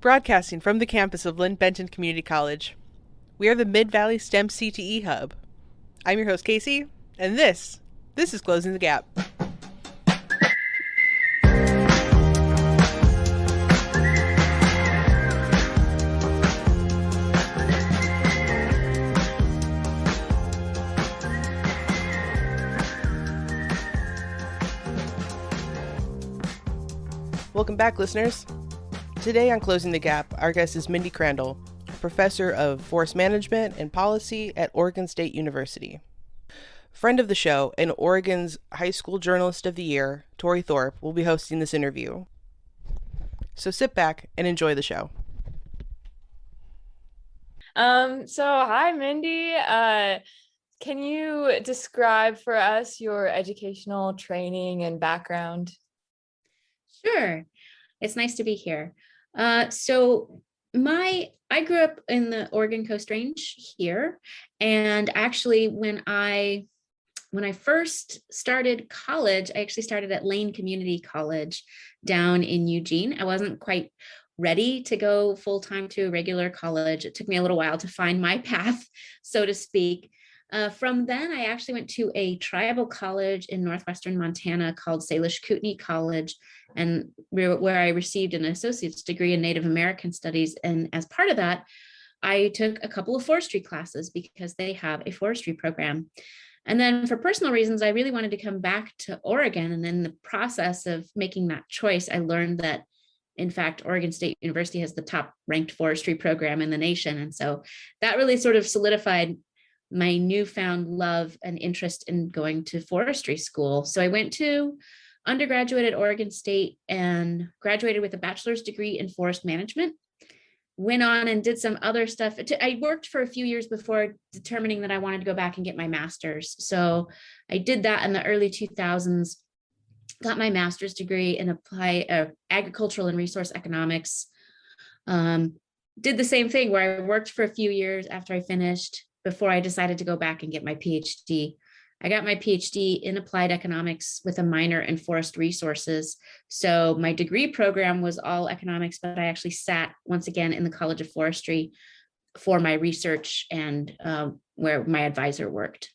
Broadcasting from the campus of Lynn Benton Community College. We are the Mid-Valley STEM-CTE Hub. I'm your host, Casey, and this is Closing the Gap. Welcome back, listeners. Today on Closing the Gap, our guest is Mindy Crandall, a professor of forest management and policy at Oregon State University. Friend of the show and Oregon's High School Journalist of the Year, Tori Thorpe, will be hosting this interview. So sit back and enjoy the show. Hi, Mindy. Can you describe for us your educational training and background? Sure. It's nice to be here. I grew up in the Oregon Coast Range here. And actually, when I first started college, I actually started at Lane Community College down in Eugene. I wasn't quite ready to go full-time to a regular college. It took me a little while to find my path, so to speak. From then, I actually went to a tribal college in northwestern Montana called Salish Kootenai College, and where I received an associate's degree in Native American Studies. And as part of that, I took a couple of forestry classes because they have a forestry program. And then for personal reasons, I really wanted to come back to Oregon. And in the process of making that choice, I learned that, in fact, Oregon State University has the top ranked forestry program in the nation. And so that really sort of solidified my newfound love and interest in going to forestry school. So I went to undergraduate at Oregon State and graduated with a bachelor's degree in forest management. Went on and did some other stuff. I worked for a few years before determining that I wanted to go back and get my master's. So I did that in the early 2000s, got my master's degree in agricultural and resource economics. Did the same thing where I worked for a few years after I finished before I decided to go back and get my PhD. I got my PhD in applied economics with a minor in forest resources. So my degree program was all economics, but I actually sat once again in the College of Forestry for my research and where my advisor worked.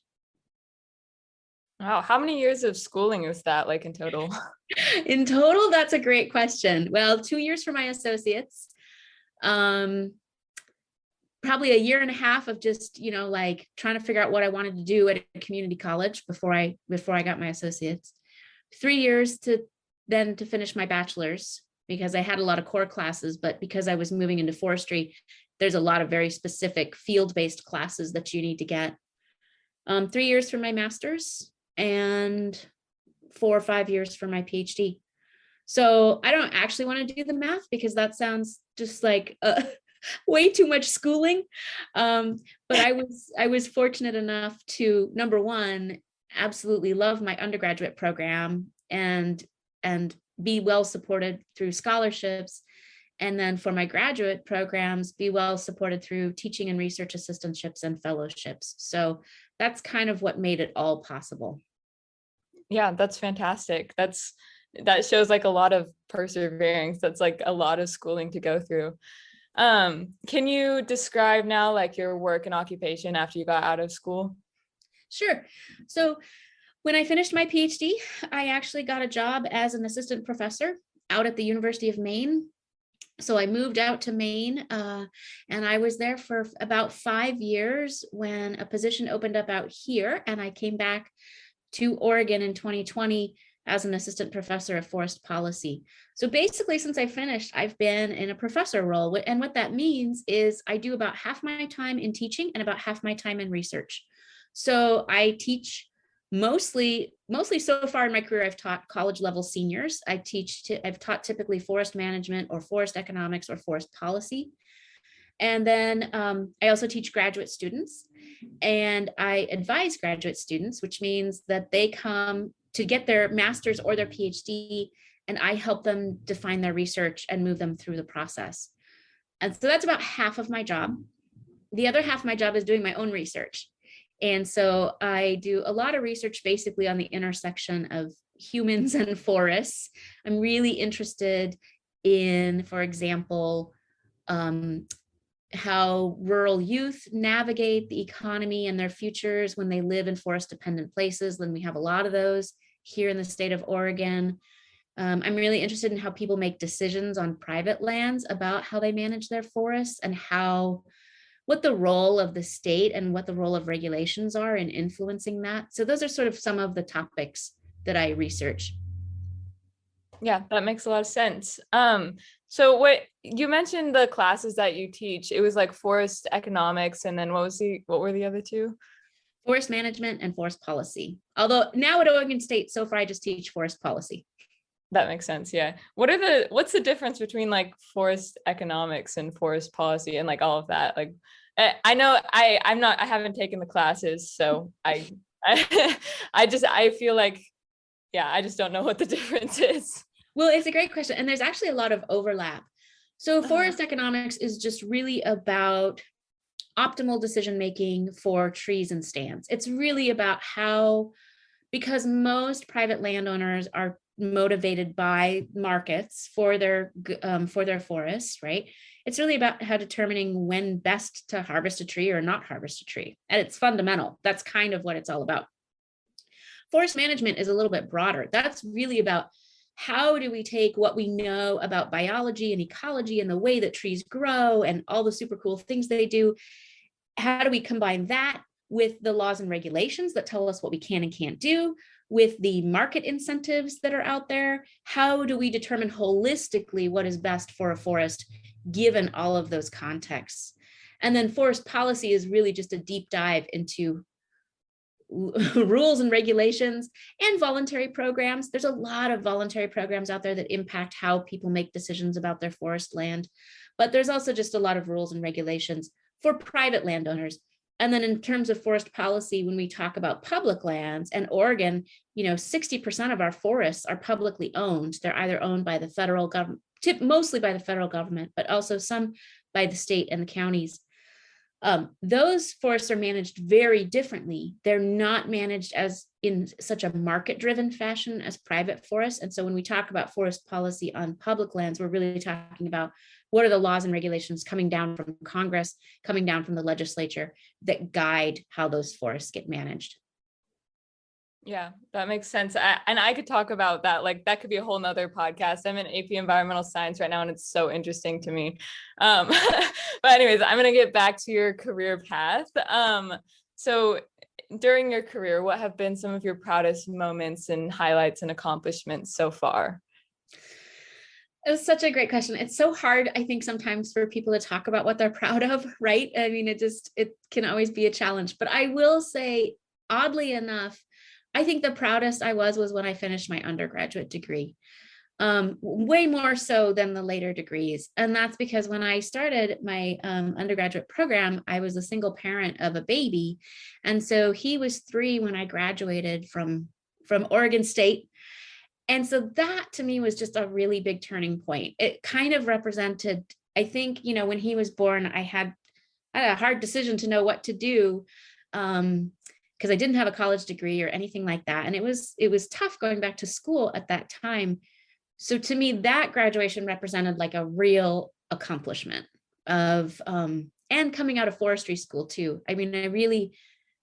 Wow, how many years of schooling was that like in total? In total, that's a great question. Well, 2 years for my associates. Probably a year and a half of just, like trying to figure out what I wanted to do at a community college before I got my associates. 3 years to finish my bachelor's because I had a lot of core classes, but because I was moving into forestry, there's a lot of very specific field-based classes that you need to get. 3 years for my master's and 4 or 5 years for my PhD. So I don't actually want to do the math because that sounds just like way too much schooling. But I was fortunate enough to, number one, absolutely love my undergraduate program and be well supported through scholarships. And then for my graduate programs, be well supported through teaching and research assistantships and fellowships. So that's kind of what made it all possible. Yeah, that's fantastic. That shows like a lot of perseverance. That's like a lot of schooling to go through. Can you describe now like your work and occupation after you got out of school? Sure. So when I finished my PhD, I actually got a job as an assistant professor out at the University of Maine. So I moved out to Maine, and I was there for about 5 years when a position opened up out here, and I came back to Oregon in 2020 as an assistant professor of forest policy. So basically, since I finished, I've been in a professor role. And what that means is I do about half my time in teaching and about half my time in research. So I teach mostly so far in my career, I've taught college level seniors. I've taught typically forest management or forest economics or forest policy. And then I also teach graduate students, and I advise graduate students, which means that they come to get their master's or their PhD, and I help them define their research and move them through the process. And so that's about half of my job. The other half of my job is doing my own research. And so I do a lot of research basically on the intersection of humans and forests. I'm really interested in, for example, how rural youth navigate the economy and their futures when they live in forest dependent places. Then we have a lot of those here in the state of Oregon. I'm really interested in how people make decisions on private lands about how they manage their forests and what the role of the state and what the role of regulations are in influencing that. So those are sort of some of the topics that I research. Yeah, that makes a lot of sense. So what you mentioned, the classes that you teach, it was like forest economics, and then what were the other two? Forest management and forest policy. Although now at Oregon State, so far I just teach forest policy. That makes sense. Yeah. What's the difference between like forest economics and forest policy and like all of that? Like, I know I haven't taken the classes, so I feel like, yeah, I just don't know what the difference is. Well, it's a great question. And there's actually a lot of overlap. So forest economics is just really about optimal decision-making for trees and stands. It's really about because most private landowners are motivated by markets for their forests, right? It's really about how determining when best to harvest a tree or not harvest a tree. And it's fundamental. That's kind of what it's all about. Forest management is a little bit broader. That's really about how do we take what we know about biology and ecology and the way that trees grow and all the super cool things they do. How do we combine that with the laws and regulations that tell us what we can and can't do, with the market incentives that are out there? How do we determine holistically what is best for a forest, given all of those contexts? And then forest policy is really just a deep dive into rules and regulations and voluntary programs. There's a lot of voluntary programs out there that impact how people make decisions about their forest land, but there's also just a lot of rules and regulations for private landowners. And then in terms of forest policy, when we talk about public lands, and Oregon, 60% of our forests are publicly owned. They're either owned by the federal government, mostly by the federal government, but also some by the state and the counties. Those forests are managed very differently. They're not managed as in such a market-driven fashion as private forests. And so when we talk about forest policy on public lands, we're really talking about what are the laws and regulations coming down from Congress, coming down from the legislature that guide how those forests get managed. Yeah, that makes sense. I could talk about that. Like that could be a whole nother podcast. I'm in AP Environmental Science right now, and it's so interesting to me. But anyways, I'm going to get back to your career path. So during your career, what have been some of your proudest moments and highlights and accomplishments so far? It was such a great question. It's so hard, I think, sometimes for people to talk about what they're proud of, right? I mean, it can always be a challenge. But I will say, oddly enough, I think the proudest I was when I finished my undergraduate degree, way more so than the later degrees. And that's because when I started my undergraduate program, I was a single parent of a baby. And so he was 3 when I graduated from Oregon State. And so that to me was just a really big turning point. It kind of represented, I think, when he was born, I had a hard decision to know what to do. Because I didn't have a college degree or anything like that. And it was tough going back to school at that time. So to me, that graduation represented like a real accomplishment of, and coming out of forestry school too. I mean,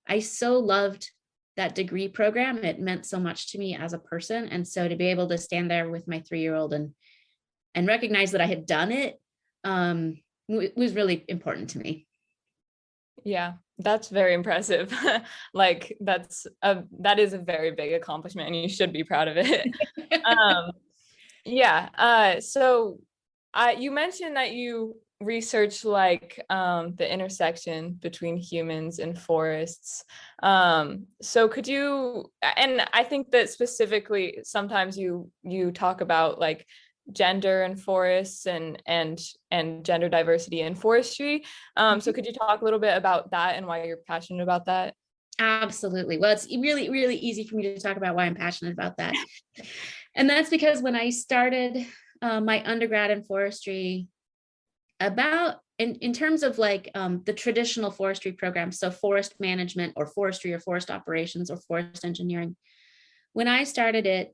I so loved that degree program. It meant so much to me as a person. And so to be able to stand there with my 3-year-old and recognize that I had done it was really important to me. Yeah, that's very impressive. Like that is a very big accomplishment, and you should be proud of it. So you mentioned that you research like the intersection between humans and forests. So could you, and I think that specifically sometimes you talk about like gender in forests and gender diversity in forestry. So could you talk a little bit about that and why you're passionate about that? Absolutely. Well, it's really, really easy for me to talk about why I'm passionate about that. And that's because when I started my undergrad in forestry, in terms of like the traditional forestry programs, so forest management or forestry or forest operations or forest engineering, when I started it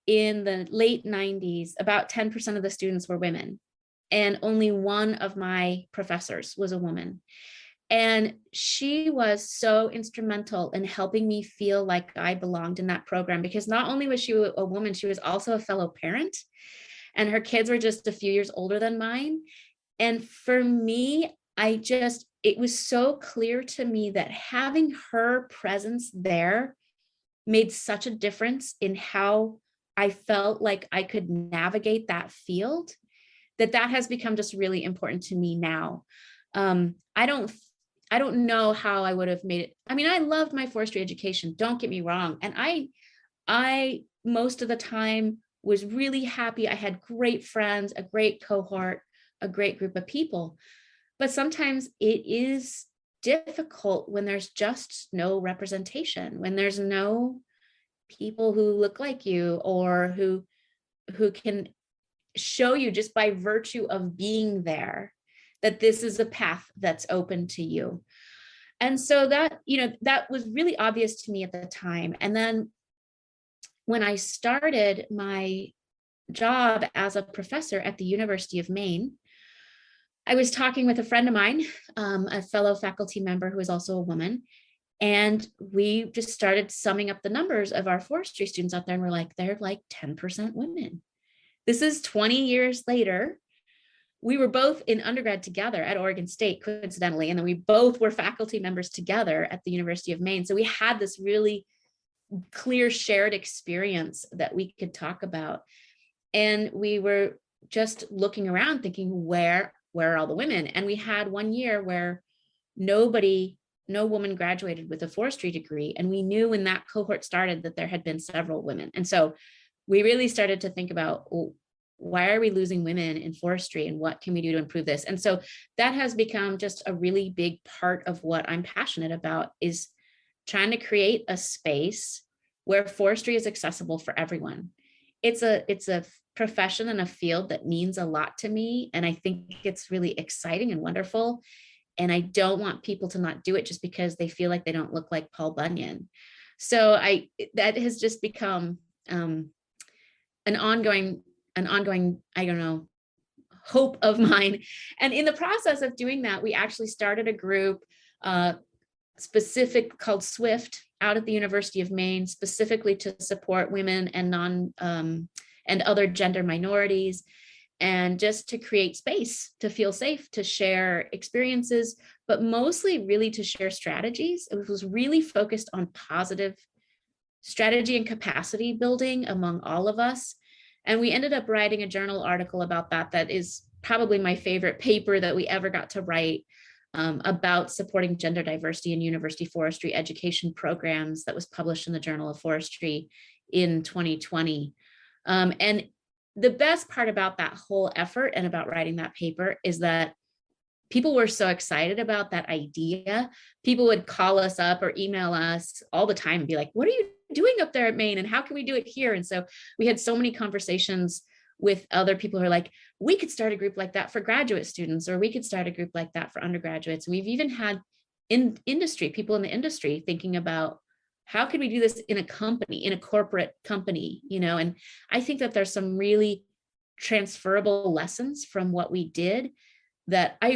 in the late 90s, about 10% of the students were women. and only one of my professors was a woman. And she was so instrumental in helping me feel like I belonged in that program, because not only was she a woman, she was also a fellow parent, and her kids were just a few years older than mine. And for me, it was so clear to me that having her presence there made such a difference in how I felt like I could navigate that field, that has become just really important to me now. I don't know how I would have made it. I mean, I loved my forestry education, don't get me wrong. And I most of the time was really happy. I had great friends, a great cohort, a great group of people. But sometimes it is difficult when there's just no representation, when there's no people who look like you, or who can show you just by virtue of being there that this is a path that's open to you. And so that, that was really obvious to me at the time. And then when I started my job as a professor at the University of Maine, I was talking with a friend of mine, a fellow faculty member who is also a woman, and we just started summing up the numbers of our forestry students out there, and we're like, they're like 10% women. This is 20 years later. We were both in undergrad together at Oregon State, coincidentally, and then we both were faculty members together at the University of Maine. So we had this really clear shared experience that we could talk about. And we were just looking around thinking, where are all the women? And we had one year where no woman graduated with a forestry degree. And we knew when that cohort started that there had been several women. And so we really started to think about, why are we losing women in forestry, and what can we do to improve this? And so that has become just a really big part of what I'm passionate about, is trying to create a space where forestry is accessible for everyone. It's a profession and a field that means a lot to me. And I think it's really exciting and wonderful. And I don't want people to not do it just because they feel like they don't look like Paul Bunyan. So that has just become an ongoing, I don't know, hope of mine. And in the process of doing that, we actually started a group specific called SWIFT out at the University of Maine, specifically to support women and and other gender minorities, and just to create space to feel safe, to share experiences, but mostly really to share strategies. It was really focused on positive strategy and capacity building among all of us. And we ended up writing a journal article about that is probably my favorite paper that we ever got to write, about supporting gender diversity in university forestry education programs, that was published in the Journal of Forestry in 2020. And the best part about that whole effort and about writing that paper is that people were so excited about that idea. People would call us up or email us all the time and be like, what are you doing up there at Maine, and how can we do it here? And so we had so many conversations with other people who are like, we could start a group like that for graduate students, or we could start a group like that for undergraduates. We've even had people in the industry thinking about, how can we do this in a company, in a corporate company, and I think that there's some really transferable lessons from what we did that I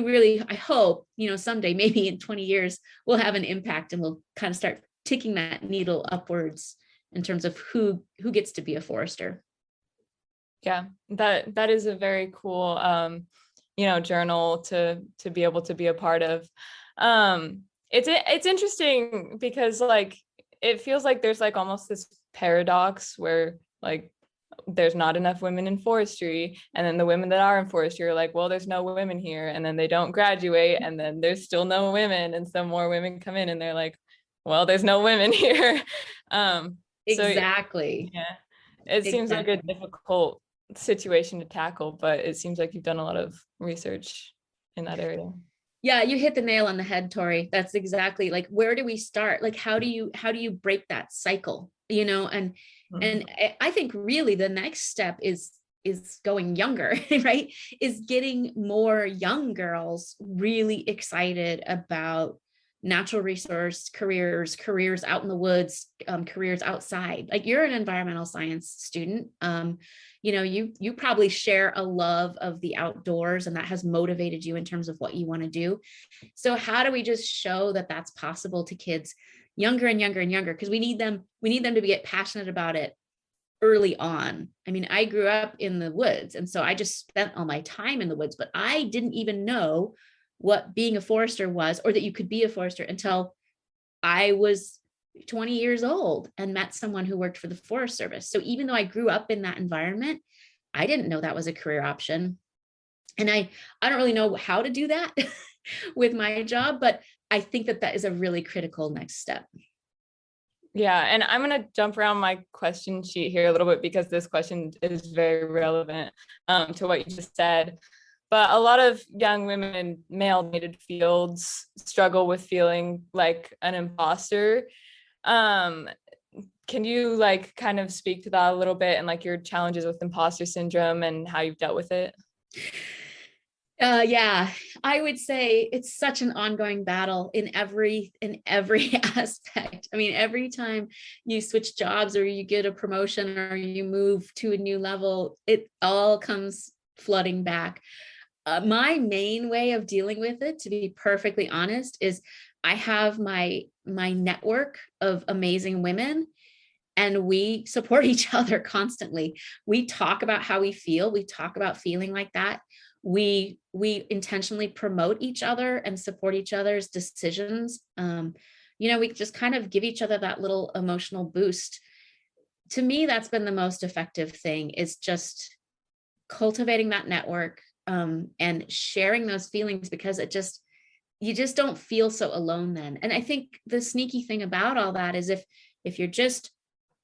hope, someday, maybe in 20 years, we'll have an impact, and we'll kind of start ticking that needle upwards in terms of who gets to be a forester. Yeah, that is a very cool, journal to be able to be a part of. It's interesting because it feels like there's almost this paradox where there's not enough women in forestry, and then the women that are in forestry are like, well, there's no women here, and then they don't graduate, and then there's still no women, and some more women come in and they're like, well, there's no women here. Exactly. So, yeah, it seems like a difficult situation to tackle, but it seems like you've done a lot of research in that area. Yeah, you hit the nail on the head, Tori. That's exactly where do we start? How do you break that cycle? And I think really the next step is going younger, right? Is getting more young girls really excited about natural resource careers, careers out in the woods, careers outside. Like, you're an environmental science student. You probably share a love of the outdoors, and that has motivated you in terms of what you want to do. So how do we just show that that's possible to kids younger and younger and younger? Because we need them to get passionate about it early on. I mean, I grew up in the woods, and so I just spent all my time in the woods, but I didn't even know what being a forester was, or that you could be a forester, until I was 20 years old and met someone who worked for the Forest Service. So even though I grew up in that environment, I didn't know that was a career option. And I don't really know how to do that with my job, but I think that is a really critical next step. Yeah, and I'm going to jump around my question sheet here a little bit, because this question is very relevant to what you just said. But a lot of young women in male-dominated fields struggle with feeling like an imposter. Can you like kind of speak to that a little bit, and like your challenges with imposter syndrome and how you've dealt with it? Yeah, I would say it's such an ongoing battle in every aspect. I mean, every time you switch jobs, or you get a promotion, or you move to a new level, it all comes flooding back. My main way of dealing with it, to be perfectly honest, is I have my network of amazing women, and we support each other constantly. We talk about how we feel. We talk about feeling like that. We intentionally promote each other and support each other's decisions. We just kind of give each other that little emotional boost. To me, that's been the most effective thing, is just cultivating that network, and sharing those feelings, because you just don't feel so alone then. And I think the sneaky thing about all that is, if you're just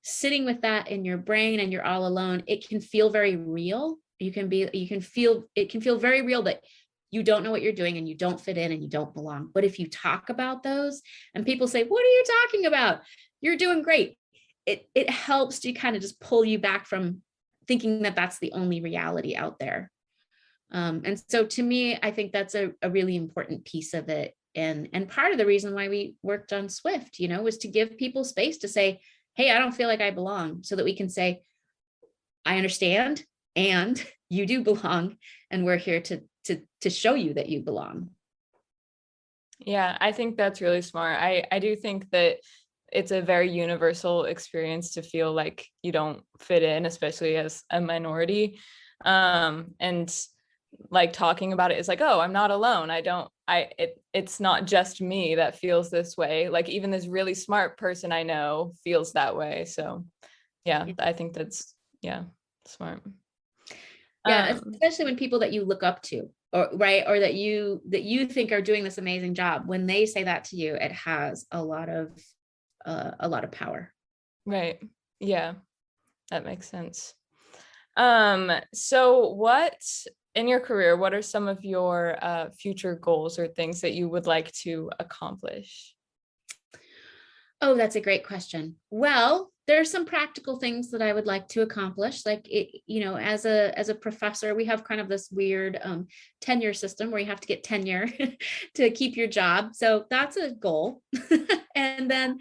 sitting with that in your brain and you're all alone, it can feel very real. It can feel very real that you don't know what you're doing, and you don't fit in, and you don't belong. But if you talk about those, and people say, "What are you talking about? You're doing great," it helps to kind of just pull you back from thinking that that's the only reality out there. And so to me, I think that's a really important piece of it. And part of the reason why we worked on Swift, was to give people space to say, "Hey, I don't feel like I belong," so that we can say, "I understand, and you do belong, and we're here to show you that you belong." Yeah, I think that's really smart. I do think that it's a very universal experience to feel like you don't fit in, especially as a minority. And like talking about it is like, oh, I'm not alone. It's not just me that feels this way. Like, even this really smart person I know feels that way. So yeah, I think that's, smart. Yeah, especially when people that you look up to, or that you think are doing this amazing job, when they say that to you, it has a lot of power. Right. Yeah, that makes sense. So what in your career, what are some of your future goals or things that you would like to accomplish? Oh, that's a great question. Well, there are some practical things that I would like to accomplish. Like, as a professor, we have kind of this weird tenure system where you have to get tenure to keep your job. So that's a goal. And then,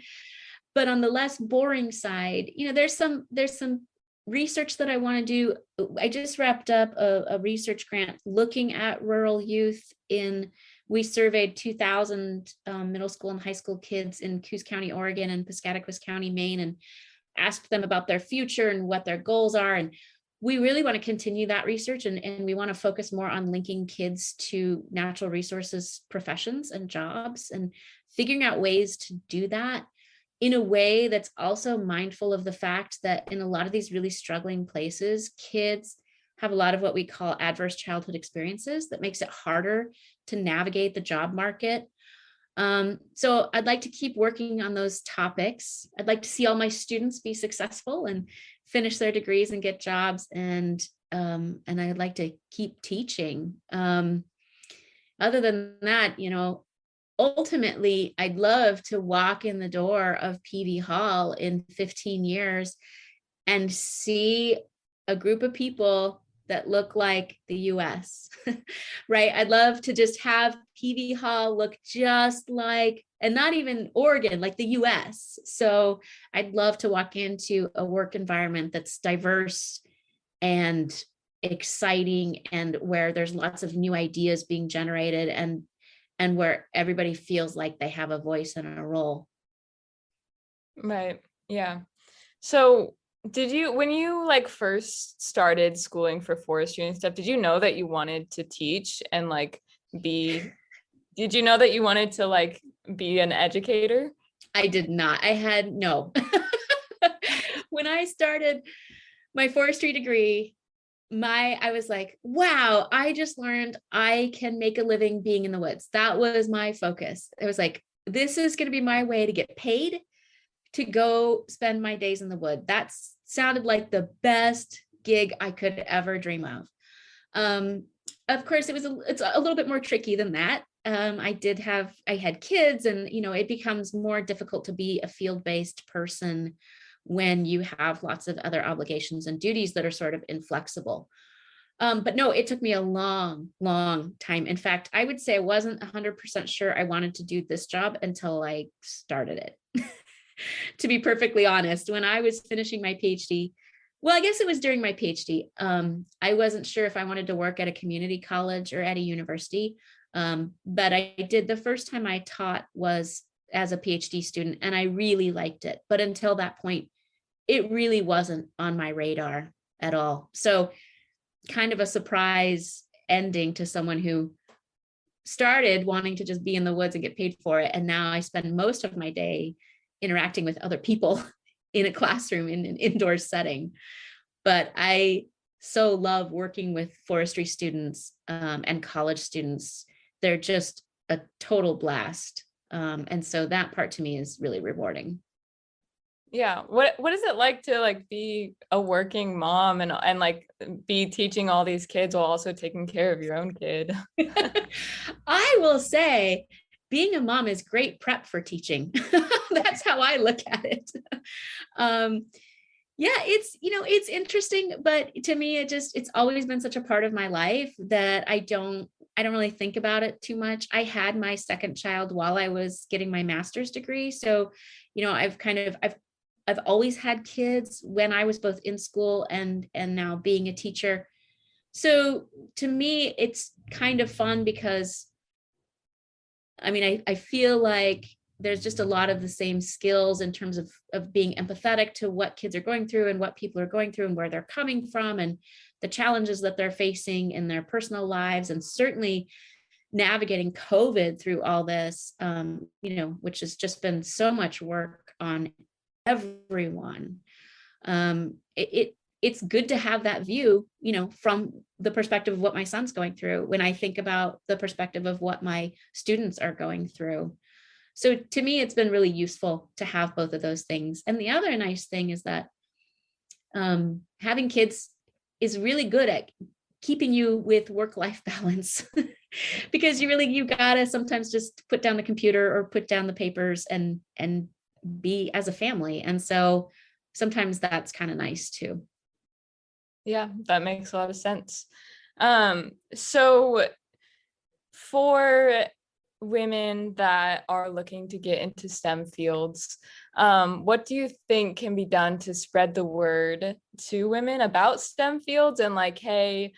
but on the less boring side, there's some research that I want to do. I just wrapped up a research grant looking at rural youth we surveyed 2,000 middle school and high school kids in Coos County, Oregon, and Piscataquis County, Maine, and asked them about their future and what their goals are. And we really want to continue that research, and we want to focus more on linking kids to natural resources professions and jobs, and figuring out ways to do that in a way that's also mindful of the fact that in a lot of these really struggling places, kids have a lot of what we call adverse childhood experiences that makes it harder to navigate the job market. So I'd like to keep working on those topics. I'd like to see all my students be successful and finish their degrees and get jobs. And I'd like to keep teaching. Other than that, ultimately, I'd love to walk in the door of PV Hall in 15 years and see a group of people that look like the US, right? I'd love to just have PV Hall look just like, and not even Oregon, like the US. So I'd love to walk into a work environment that's diverse and exciting, and where there's lots of new ideas being generated, and where everybody feels like they have a voice and a role. Right. Yeah. So did you, when you like first started schooling for forestry and stuff, did you know that you wanted to teach and like did you know that you wanted to like be an educator? I did not. I had no. When I started my forestry degree, I was like, wow, I just learned I can make a living being in the woods. That was my focus. It was like, this is going to be my way to get paid to go spend my days in the wood. That sounded like the best gig I could ever dream of. Of course, it's a little bit more tricky than that. I had kids, and it becomes more difficult to be a field-based person when you have lots of other obligations and duties that are sort of inflexible. But no, it took me a long, long time. In fact, I would say I wasn't 100% sure I wanted to do this job until I started it. To be perfectly honest, when I was finishing my PhD, well, I guess it was during my PhD, I wasn't sure if I wanted to work at a community college or at a university. But I did, the first time I taught was as a PhD student, and I really liked it. But until that point, it really wasn't on my radar at all. So kind of a surprise ending to someone who started wanting to just be in the woods and get paid for it. And now I spend most of my day interacting with other people in a classroom in an indoor setting. But I so love working with forestry students and college students. They're just a total blast. And so that part to me is really rewarding. Yeah. What is it like to like be a working mom and like be teaching all these kids while also taking care of your own kid? I will say being a mom is great prep for teaching. That's how I look at it. Yeah, it's interesting, but to me, it's always been such a part of my life that I don't really think about it too much. I had my second child while I was getting my master's degree. So, I've always had kids when I was both in school and now being a teacher. So to me, it's kind of fun because I feel like there's just a lot of the same skills in terms of being empathetic to what kids are going through and what people are going through and where they're coming from and the challenges that they're facing in their personal lives, and certainly navigating COVID through all this, which has just been so much work on everyone. It's good to have that view, from the perspective of what my son's going through when I think about the perspective of what my students are going through. So to me, it's been really useful to have both of those things. And the other nice thing is that having kids is really good at keeping you with work-life balance because you gotta sometimes just put down the computer or put down the papers and be as a family. And so sometimes that's kind of nice too. Yeah, that makes a lot of sense. So for women that are looking to get into STEM fields, what do you think can be done to spread the word to women about STEM fields and like, hey,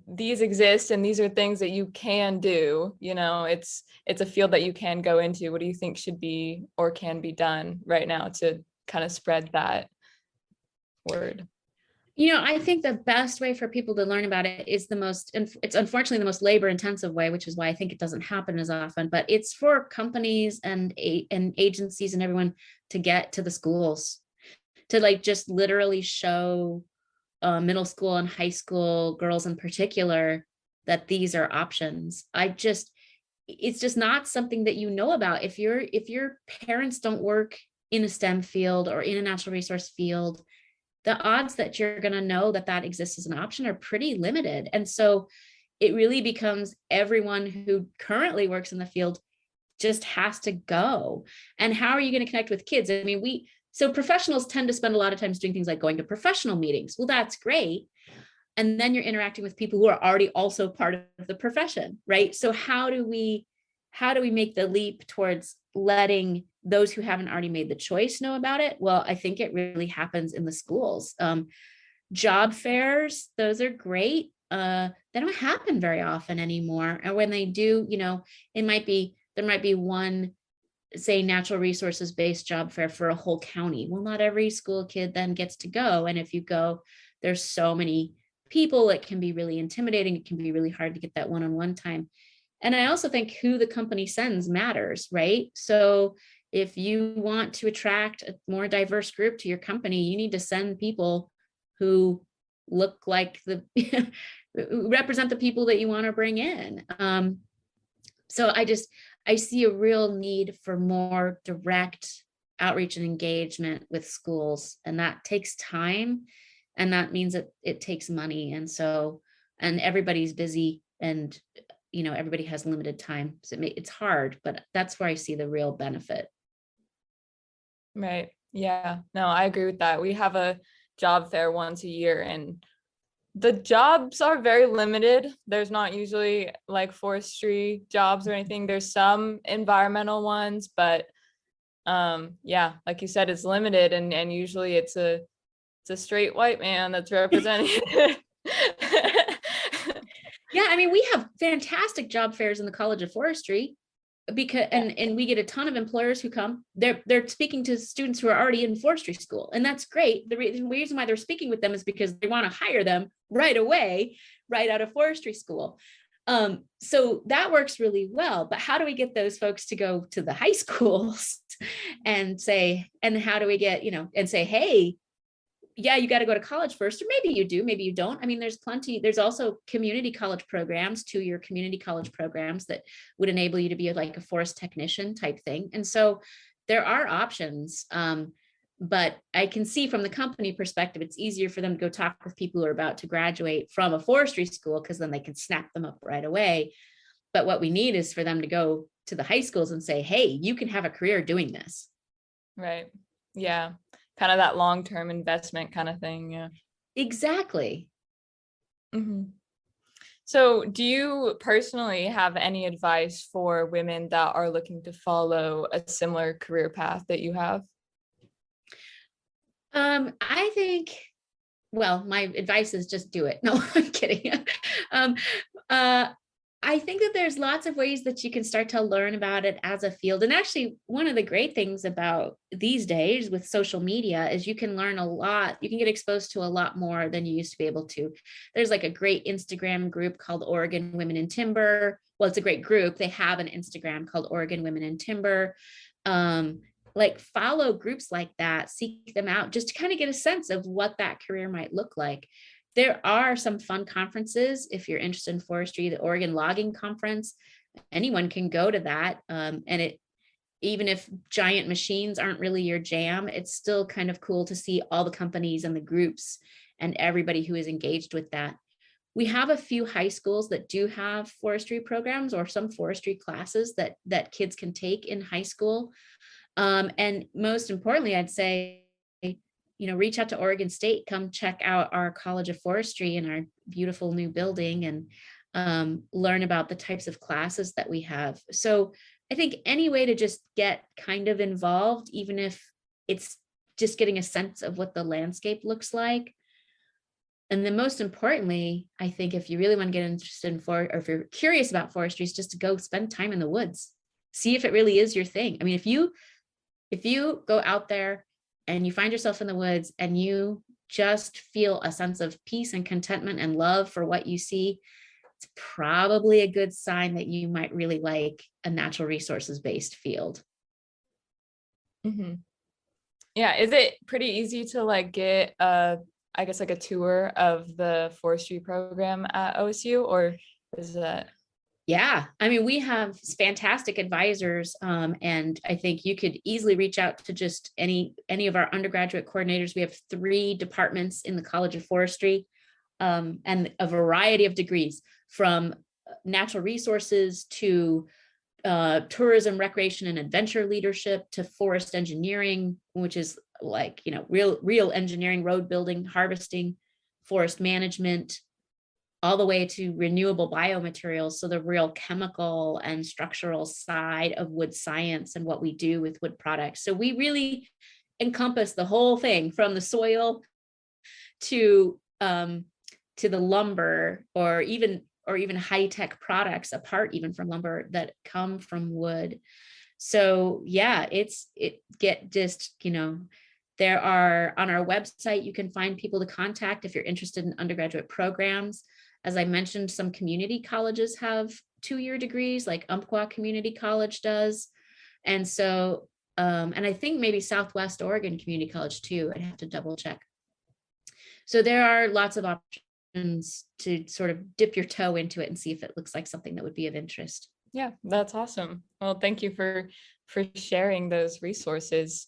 these exist and these are things that you can do, it's a field that you can go into. What do you think should be or can be done right now to kind of spread that word? I think the best way for people to learn about it is it's unfortunately the most labor intensive way, which is why I think it doesn't happen as often, but it's for companies and agencies and everyone to get to the schools to like just literally show middle school and high school girls in particular that these are options. It's just not something that about. If your parents don't work in a STEM field or in a natural resource field, the odds that you're going to know that exists as an option are pretty limited. And so it really becomes everyone who currently works in the field just has to go. And how are you going to connect with kids? So professionals tend to spend a lot of times doing things like going to professional meetings. Well, that's great. And then you're interacting with people who are already also part of the profession, right? So how do we make the leap towards letting those who haven't already made the choice know about it? Well, I think it really happens in the schools. Job fairs, those are great. They don't happen very often anymore. And when they do, there might be one, say, natural resources based job fair for a whole county. Well, not every school kid then gets to go. And if you go, there's so many people, it can be really intimidating. It can be really hard to get that one-on-one time. And I also think who the company sends matters, right? So if you want to attract a more diverse group to your company, you need to send people who look like who represent the people that you want to bring in. So I see a real need for more direct outreach and engagement with schools, and that takes time, and that means that it takes money. And everybody's busy, and everybody has limited time, so it's hard, but that's where I see the real benefit. Right. Yeah, no, I agree with that. We have a job fair once a year, and the jobs are very limited. There's not usually like forestry jobs or anything. There's some environmental ones, but yeah, like you said, it's limited, and usually it's a straight white man that's representing. Yeah, I mean, we have fantastic job fairs in the College of Forestry, because and we get a ton of employers who come. They're speaking to students who are already in forestry school, and that's great. The reason why they're speaking with them is because they want to hire them right away, right out of forestry school. So that works really well. But how do we get those folks to go to the high schools and how do we get, and say, hey, yeah, you got to go to college first, or maybe you do, maybe you don't. I mean, there's also community college programs, 2-year community college programs that would enable you to be like a forest technician type thing. And so there are options. But I can see from the company perspective, it's easier for them to go talk with people who are about to graduate from a forestry school, because then they can snap them up right away. But what we need is for them to go to the high schools and say, hey, you can have a career doing this. Right. Yeah. Kind of that long-term investment kind of thing. Yeah. Exactly. Mm-hmm. So do you personally have any advice for women that are looking to follow a similar career path that you have? I think, well, my advice is just do it. No, I'm kidding. I think that there's lots of ways that you can start to learn about it as a field. And actually, one of the great things about these days with social media is you can learn a lot. You can get exposed to a lot more than you used to be able to. There's like a great Instagram group called Oregon Women in Timber. Well, it's a great group. They have an Instagram called Oregon Women in Timber. Like follow groups like that, seek them out, just to kind of get a sense of what that career might look like. There are some fun conferences. If you're interested in forestry, the Oregon Logging Conference, anyone can go to that. And even if giant machines aren't really your jam, it's still kind of cool to see all the companies and the groups and everybody who is engaged with that. We have a few high schools that do have forestry programs or some forestry classes that kids can take in high school. And most importantly, I'd say, reach out to Oregon State, come check out our College of Forestry in our beautiful new building, and learn about the types of classes that we have. So I think any way to just get kind of involved, even if it's just getting a sense of what the landscape looks like. And then most importantly, I think if you really want to get interested in or if you're curious about forestry, is just to go spend time in the woods, see if it really is your thing. I mean, if you go out there and you find yourself in the woods and you just feel a sense of peace and contentment and love for what you see, it's probably a good sign that you might really like a natural resources based field. Mm-hmm. Yeah. Is it pretty easy to get I guess a tour of the forestry program at OSU, or is that? Yeah, I mean, we have fantastic advisors, and I think you could easily reach out to just any of our undergraduate coordinators. We have 3 departments in the College of Forestry, and a variety of degrees, from natural resources to tourism, recreation, and adventure leadership, to forest engineering, which is real engineering, road building, harvesting, forest management, all the way to renewable biomaterials. So the real chemical and structural side of wood science and what we do with wood products. So we really encompass the whole thing, from the soil to the lumber, or even high-tech products, apart even from lumber, that come from wood. So yeah, there are, on our website, you can find people to contact if you're interested in undergraduate programs. As I mentioned, some community colleges have 2-year degrees, like Umpqua Community College does. And so, and I think maybe Southwest Oregon Community College too, I'd have to double check. So there are lots of options to sort of dip your toe into it and see if it looks like something that would be of interest. Yeah, that's awesome. Well, thank you for sharing those resources.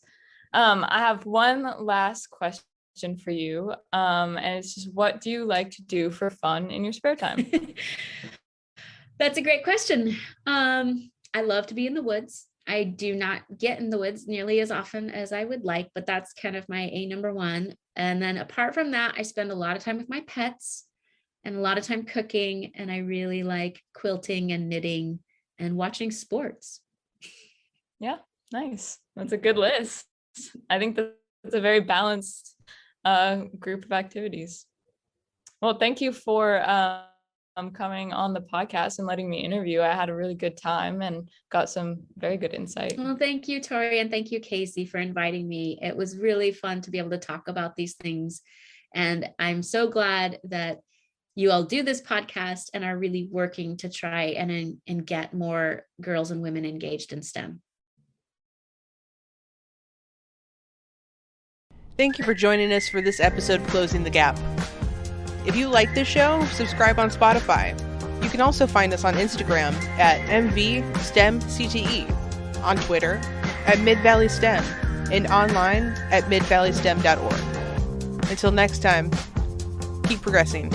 I have one last question for you. And it's just, what do you like to do for fun in your spare time? That's a great question. I love to be in the woods. I do not get in the woods nearly as often as I would like, but that's kind of my number one. And then apart from that, I spend a lot of time with my pets and a lot of time cooking. And I really like quilting and knitting and watching sports. Yeah, nice. That's a good list. I think that's a very balanced group of activities. Well, thank you for coming on the podcast and letting me interview. I had a really good time and got some very good insight. Well, thank you, Tori, and thank you, Casey, for inviting me. It was really fun to be able to talk about these things. And I'm so glad that you all do this podcast and are really working to try and get more girls and women engaged in STEM. Thank you for joining us for this episode of Closing the Gap. If you like this show, subscribe on Spotify. You can also find us on Instagram at MV STEM-CTE, on Twitter at Mid-Valley STEM, and online at midvalleystem.org. Until next time, keep progressing.